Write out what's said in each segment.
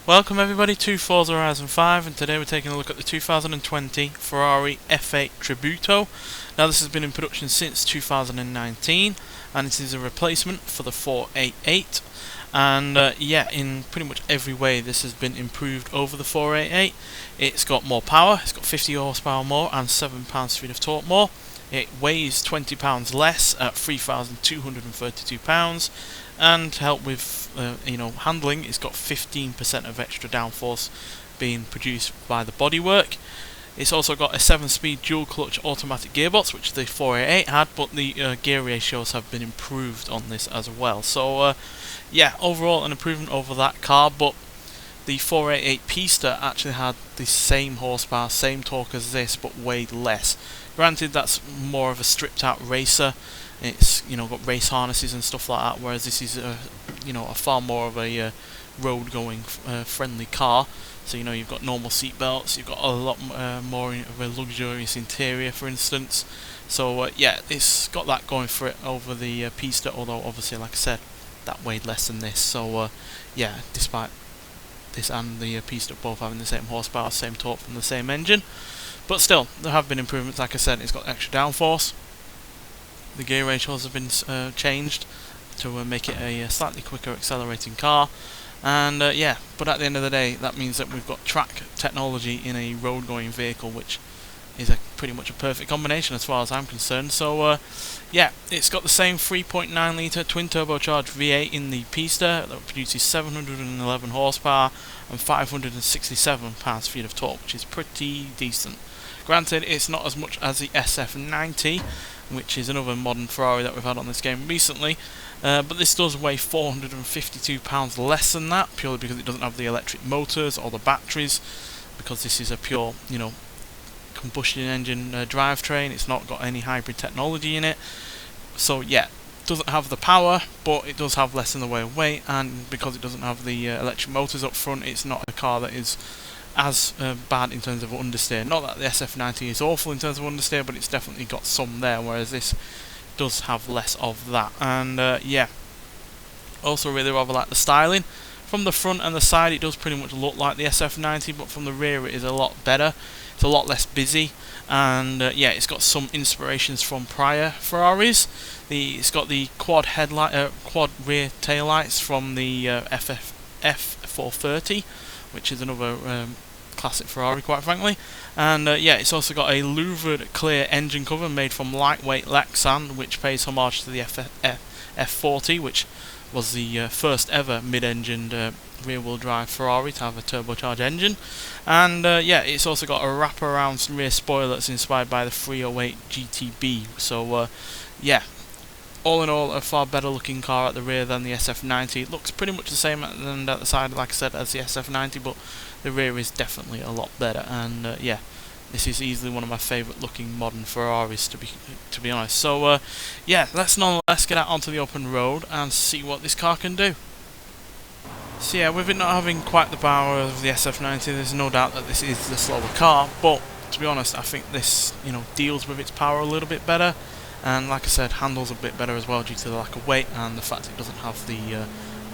Welcome everybody to Forza Horizon 5, and today we're taking a look at the 2020 Ferrari F8 Tributo. Now this has been in production since 2019 and it is a replacement for the 488, and in pretty much every way this has been improved over the 488. It's got more power, it's got 50 horsepower more and 7 pounds-feet of torque more. It weighs 20 pounds less at 3,232 pounds, and to help with handling, it's got 15% of extra downforce being produced by the bodywork. It's also got a 7-speed dual clutch automatic gearbox, which the 488 had, but the gear ratios have been improved on this as well. So overall an improvement over that car, but the 488 Pista actually had the same horsepower, same torque as this, but weighed less. Granted, that's more of a stripped out racer. It's got race harnesses and stuff like that, whereas this is a far more of a road going friendly car. So you've got normal seat belts, you've got a lot more of a luxurious interior, for instance. So it's got that going for it over the Pista, although obviously, like I said, that weighed less than this. So despite this and the Pista both having the same horsepower, same torque from the same engine, but still there have been improvements. Like I said, it's got extra downforce. The gear ratios have been changed to make it a slightly quicker accelerating car, and but at the end of the day, that means that we've got track technology in a road-going vehicle, which is pretty much a perfect combination as far as I'm concerned. So it's got the same 3.9 litre twin turbocharged V8 in the Pista that produces 711 horsepower and 567 pounds-feet of torque, which is pretty decent. Granted, it's not as much as the SF90, which is another modern Ferrari that we've had on this game recently, but this does weigh 452 pounds less than that, purely because it doesn't have the electric motors or the batteries, because this is a pure combustion engine drivetrain. It's not got any hybrid technology in it. So doesn't have the power, but it does have less in the way of weight, and because it doesn't have the electric motors up front, it's not a car that is as bad in terms of understeer. Not that the SF90 is awful in terms of understeer, but it's definitely got some there, whereas this does have less of that. And also really rather like the styling. From the front and the side it does pretty much look like the SF90, but from the rear it is a lot better. It's a lot less busy, and it's got some inspirations from prior Ferraris. It's got the quad rear taillights from the F430, which is another classic Ferrari, quite frankly. And it's also got a louvered clear engine cover made from lightweight Lexan, which pays homage to the F40, which was the first ever mid-engined rear-wheel drive Ferrari to have a turbocharged engine. And it's also got a wraparound rear spoiler that's inspired by the 308 GTB. So all in all, a far better looking car at the rear than the SF90. It looks pretty much the same at the side, like I said, as the SF90, but the rear is definitely a lot better. And this is easily one of my favourite looking modern Ferraris, to be honest. So let's nonetheless get out onto the open road and see what this car can do. So with it not having quite the power of the SF90, there's no doubt that this is the slower car, but to be honest, I think this deals with its power a little bit better. And like I said, handles a bit better as well due to the lack of weight and the fact it doesn't have the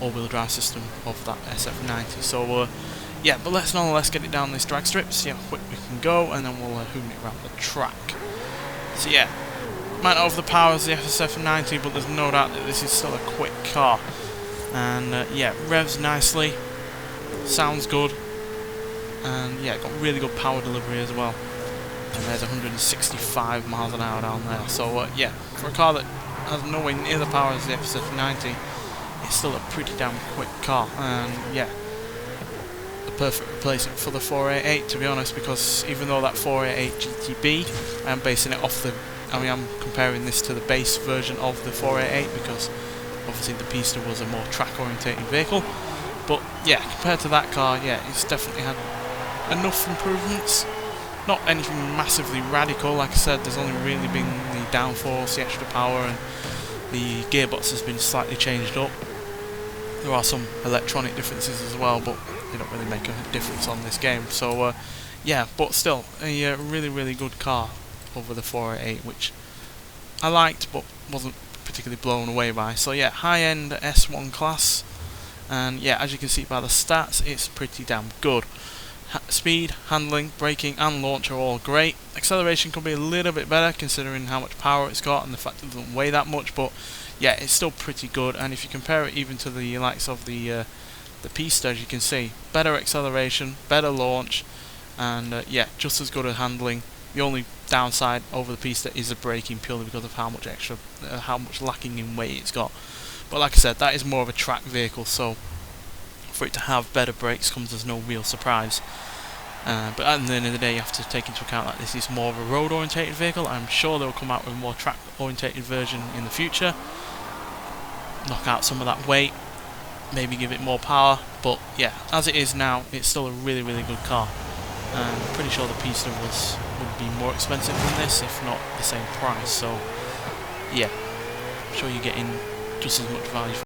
all-wheel drive system of that SF90. So but let's nonetheless get it down this drag strip, see how quick we can go, and then we'll hoon it around the track. So might not have the power as the SF90, but there's no doubt that this is still a quick car. And revs nicely, sounds good, and got really good power delivery as well. And there's 165 miles an hour down there. So for a car that has nowhere near the power as the SF90, it's still a pretty damn quick car. And the perfect replacement for the 488, to be honest, because even though that 488 GTB, I am basing it off I'm comparing this to the base version of the 488, because obviously the Pista was a more track orientated vehicle. But compared to that car, it's definitely had enough improvements. Not anything massively radical. Like I said, there's only really been the downforce, the extra power, and the gearbox has been slightly changed up. There are some electronic differences as well, but they don't really make a difference on this game. So but still a really, really good car over the 488, which I liked but wasn't particularly blown away by. So high-end S1 class, And yeah, as you can see by the stats, it's pretty damn good. Speed, handling, braking and launch are all great. Acceleration could be a little bit better considering how much power it's got and the fact it doesn't weigh that much, but yeah, it's still pretty good. And if you compare it even to the likes of the Pista, as you can see, better acceleration, better launch, and yeah, just as good at handling. The only downside over the Pista is the braking, purely because of how much lacking in weight it's got. But like I said, that is more of a track vehicle, so for it to have better brakes comes as no real surprise. But at the end of the day, you have to take into account that this is more of a road-orientated vehicle. I'm sure they'll come out with a more track-orientated version in the future. Knock out some of that weight, maybe give it more power. But yeah, as it is now, it's still a really, really good car. And I'm pretty sure the Pista would be more expensive than this, if not the same price. So yeah, I'm sure you're getting just as much value for